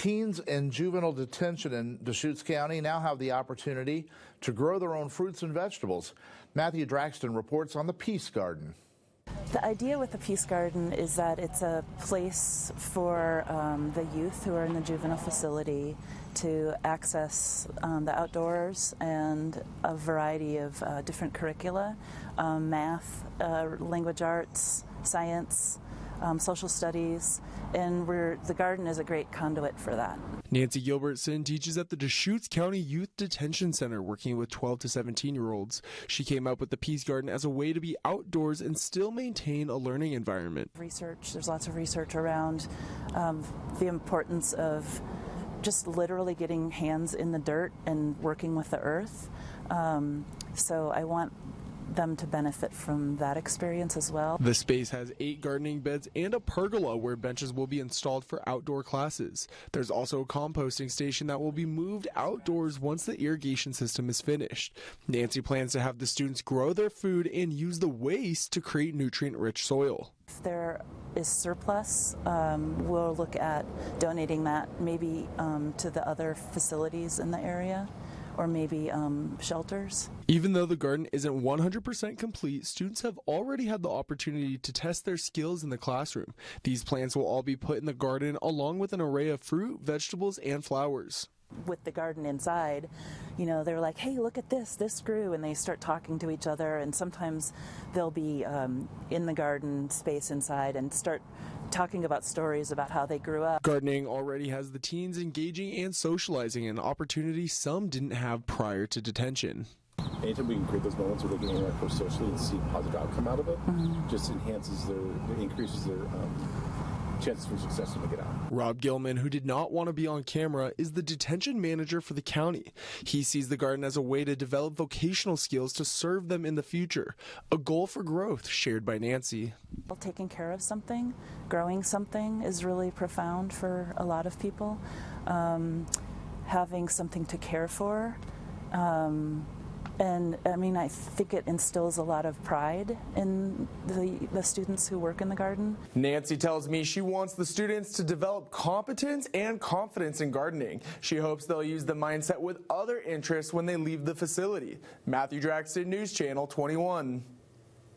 Teens in juvenile detention in Deschutes County now have the opportunity to grow their own fruits and vegetables. Matthew Draxton reports on the Peace Garden. The idea with the Peace Garden is that it's a place for the youth who are in the juvenile facility to access the outdoors and a variety of different curricula, math, language arts, science, social studies, and the garden is a great conduit for that. Nancy Gilbertson teaches at the Deschutes County Youth Detention Center working with 12 to 17-year-olds. She came up with the Peace Garden as a way to be outdoors and still maintain a learning environment. There's lots of research around the importance of just literally getting hands in the dirt and working with the earth. So I want them to benefit from that experience as well. The space has 8 gardening beds and a pergola where benches will be installed for outdoor classes. There's also a composting station that will be moved outdoors once the irrigation system is finished. Nancy plans to have the students grow their food and use the waste to create nutrient-rich soil. If there is surplus, we'll look at donating that maybe to the other facilities in the area, or maybe shelters. Even though the garden isn't 100% complete, students have already had the opportunity to test their skills in the classroom. These plants will all be put in the garden along with an array of fruit, vegetables, and flowers. With the garden inside, you know, they're like, hey, look at this grew, and they start talking to each other, and sometimes they'll be in the garden space inside and start talking about stories about how they grew up. Gardening already has the teens engaging and socializing, an opportunity some didn't have prior to detention. Anytime we can create those moments where they can interact socially and see a positive outcome out of it, just increases their chances for success when they get out. Rob Gilman, who did not want to be on camera, is the detention manager for the county. He sees the garden as a way to develop vocational skills to serve them in the future, a goal for growth shared by Nancy. Taking care of something, growing something is really profound for a lot of people. Having something to care for. And I mean, I think it instills a lot of pride in the students who work in the garden. Nancy tells me she wants the students to develop competence and confidence in gardening. She hopes they'll use the mindset with other interests when they leave the facility. Matthew Draxton, News Channel 21.